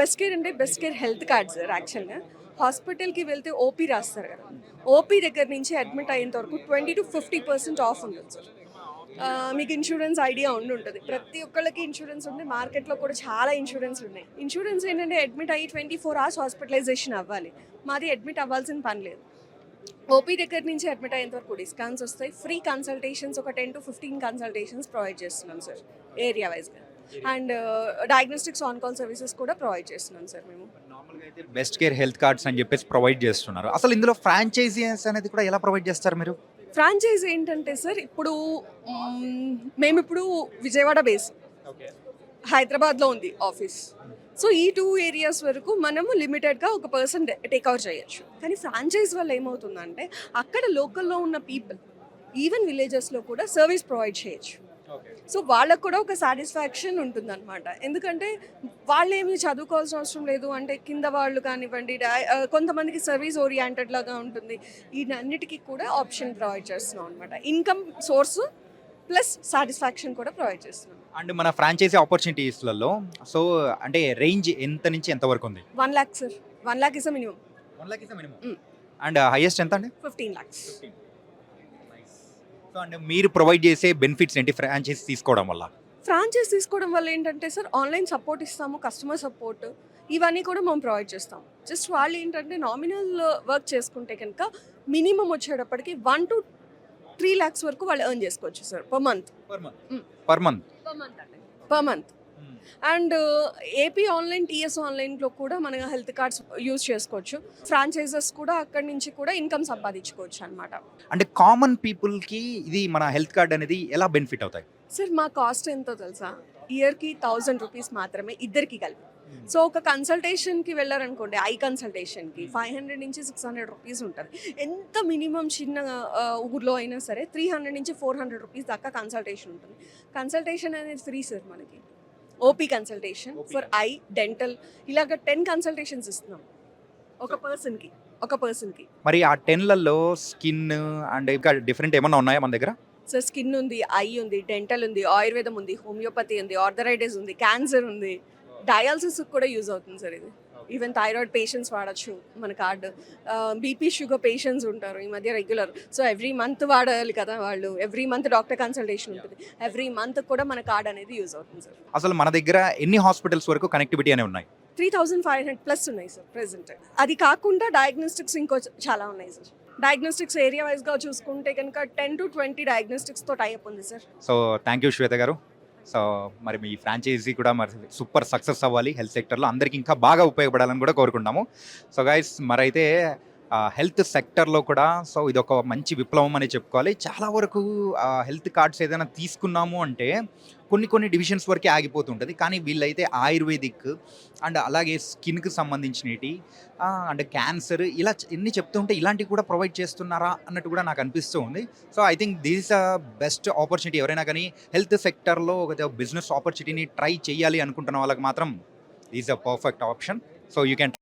Best care అంటే best care health card sir. యాక్చువల్గా హాస్పిటల్కి వెళ్తే ఓపీ రాస్తారు కదా, ఓపీ దగ్గర నుంచి అడ్మిట్ అయ్యేంత వరకు 20 to 50% ఆఫ్ ఉంటుంది సార్. మీకు ఇన్సూరెన్స్ ఐడియా ఉంటుంది, ప్రతి ఒక్కళ్ళకి ఇన్సూరెన్స్ ఉంది. మార్కెట్లో కూడా చాలా ఇన్సూరెన్స్లు ఉన్నాయి. ఇన్సూరెన్స్ ఏంటంటే అడ్మిట్ అయ్యి 24 hours హాస్పిటలైజేషన్ అవ్వాలి. మాది అడ్మిట్ అవ్వాల్సిన పని లేదు. ఓపీ దగ్గర నుంచి అడ్మిట్ అయ్యేంత వరకు డిస్కౌంట్స్ వస్తాయి. ఫ్రీ కన్సల్టేషన్స్ ఒక 10 to 15 కన్సల్టేషన్స్ ప్రొవైడ్ చేస్తున్నాం సార్ ఏరియా వైజ్గా. And diagnostics on call services కూడా ప్రొవైడ్ చేస్తున్నాం సార్ మేము. నార్మల్గా అయితే బెస్ట్ కేర్ హెల్త్ కార్డ్స్ అని చెప్పేసి ప్రొవైడ్ చేస్తున్నారు. అసలు ఇందులో ఫ్రాంచైజీస్ అనేది కూడా ఎలా ప్రొవైడ్ చేస్తారు మీరు? ఫ్రాంచైజ్ ఏంటంటే సార్, ఇప్పుడు మేమిప్పుడు విజయవాడ బేస్, హైదరాబాద్లో ఉంది ఆఫీస్. సో ఈ 2 areas వరకు మనము లిమిటెడ్గా ఒక పర్సన్ టేక్అవుట్ చేయొచ్చు. కానీ ఫ్రాంచైజ్ వల్ల ఏమవుతుందంటే అక్కడ లోకల్లో ఉన్న పీపుల్, ఈవెన్ విలేజెస్లో కూడా సర్వీస్ ప్రొవైడ్ చేయొచ్చు. సో వాళ్ళకు కూడా ఒక సాటిస్ఫాక్షన్ ఉంటుందన్నమాట. ఎందుకంటే వాళ్ళేమి చదువుకోవాల్సిన అవసరం లేదు. అంటే కింద వాళ్ళు కానివ్వండి, కొంతమందికి సర్వీస్ ఓరియంటెడ్ లాగా ఉంటుంది. వీటన్నిటికీ కూడా ఆప్షన్ ప్రొవైడ్ చేస్తున్నాం అనమాట. ఇన్కమ్ సోర్స్ ప్లస్ సాటిస్ఫాక్షన్ కూడా ప్రొవైడ్ చేస్తున్నాం. అండ్ మన ఫ్రాంచైజీ ఆపర్చునిటీస్లలో సో అంటే రేంజ్ ఎంత నుంచి ఎంత వరకు ఉంది? 1 lakh sir. 1 lakh is minimum. 1 lakh is minimum. And highest ఎంత అండి? 15 lakhs. సో అండ్ మీరు ప్రొవైడ్ చేసే బెనిఫిట్స్ ఏంటి ఫ్రాంచైజీ తీసుకోవడం వల్ల? ఫ్రాంచైజ్ తీసుకోవడం వల్ల ఏంటంటే సార్, ఆన్లైన్ సపోర్ట్ ఇస్తాము, కస్టమర్ సపోర్ట్ ఇవన్నీ కూడా మనం ప్రొవైడ్ చేస్తాం. జస్ట్ వాళ్ళు ఏంటంటే నామినల్ వర్క్ చేసుకుంటే కనుక మినిమం వచ్చేటప్పటికి 1 to 3 lakhs వరకు వాళ్ళు ఎర్న్ చేసుకోవచ్చు sir per month. Per month. And AP online, TS ఆన్లైన్లో కూడా మన హెల్త్ కార్డ్స్ యూజ్ చేసుకోవచ్చు. ఫ్రాంచైజెస్ కూడా అక్కడి నుంచి కూడా ఇన్కమ్ సంపాదించుకోవచ్చు అనమాట. అంటే కామన్ పీపుల్కి ఇది మన హెల్త్ కార్డ్ అనేది ఎలా బెనిఫిట్ అవుతాయి? సార్ మా కాస్ట్ ఎంతో తెలుసా? ఇయర్కి 1000 రూపీస్ మాత్రమే ఇద్దరికి కలిపి. సో ఒక కన్సల్టేషన్కి వెళ్ళారనుకోండి, ఐ కన్సల్టేషన్కి 500 నుంచి 600 రూపీస్ ఉంటుంది. ఎంత మినిమం చిన్న ఊర్లో అయినా సరే 300 నుంచి 400 రూపీస్ దాకా కన్సల్టేషన్ ఉంటుంది. కన్సల్టేషన్ అనేది ఫ్రీ సార్ మనకి. OP consultation for I, dental ఇలాగ 10 కన్సల్టేషన్స్ ఇస్తున్నాం ఒక పర్సన్కి. మరి ఆ 10లలో స్కిన్ అండ్ ఇంకా డిఫరెంట్ ఏమన్నా ఉన్నాయా మన దగ్గర? సో స్కిన్ ఉంది, ఐ ఉంది, డెంటల్ ఉంది, ఆయుర్వేదం ఉంది, హోమియోపతి ఉంది, ఆర్థరైటిస్ ఉంది, క్యాన్సర్ ఉంది, డయాలసిస్ కూడా యూజ్ అవుతుంది సార్ ఇది. ఈవెన్ థైరాయిడ్ పేషెంట్స్ వాడచ్చు మన కార్డు. బీపీ షుగర్ పేషెంట్స్ ఉంటారు ఈ మధ్య రెగ్యులర్. సో ఎవ్రీ మంత్ వాడాలి కదా వాళ్ళు. ఎవ్రీ మంత్ డాక్టర్ కన్సల్టేషన్ ఉంటుంది. ఎవ్రీ మంత్ కూడా మన కార్డ్ అనేది యూజ్ అవుతుంది సార్. అసలు మన దగ్గర ఎన్ని హాస్పిటల్స్ వరకు కనెక్టివిటీ అనేవి ఉన్నాయి? 3500+ ఉన్నాయి సార్ ప్రెసెంట్. అది కాకుండా డయాగ్నోస్టిక్స్ ఇంకో చాలా ఉన్నాయి సార్. డయాగ్నోస్టిక్స్ ఏరియా వైజ్గా చూసుకుంటే కనుక 10 to 20 డయాగ్నోస్టిక్స్తో టైఅప్ ఉంది సార్. సో థ్యాంక్ యూ శ్వేత గారు. సో మరి మీ ఫ్రాంచైజీ కూడా మరి సూపర్ సక్సెస్ అవ్వాలి, హెల్త్ సెక్టర్లో అందరికీ ఇంకా బాగా ఉపయోగపడాలని కూడా కోరుకుంటాము. సో గైస్ మరైతే హెల్త్ సెక్టర్లో కూడా సో ఇది ఒక మంచి విప్లవం అని చెప్పుకోవాలి. చాలా వరకు హెల్త్ కార్డ్స్ ఏదైనా తీసుకున్నాము అంటే కొన్ని డివిజన్స్ వరకే ఆగిపోతుంటుంది. కానీ వీళ్ళైతే ఆయుర్వేదిక్ అండ్ అలాగే స్కిన్కి సంబంధించినవి అండ్ క్యాన్సర్ ఇలా ఎన్ని చెప్తుంటే ఇలాంటివి కూడా ప్రొవైడ్ చేస్తున్నారా అన్నట్టు కూడా నాకు అనిపిస్తూ ఉంది. So I think this is a best opportunity. ఎవరైనా కానీ హెల్త్ సెక్టర్లో ఒక బిజినెస్ ఆపర్చునిటీని ట్రై చేయాలి అనుకుంటున్న వాళ్ళకి మాత్రం this is a perfect option. So you can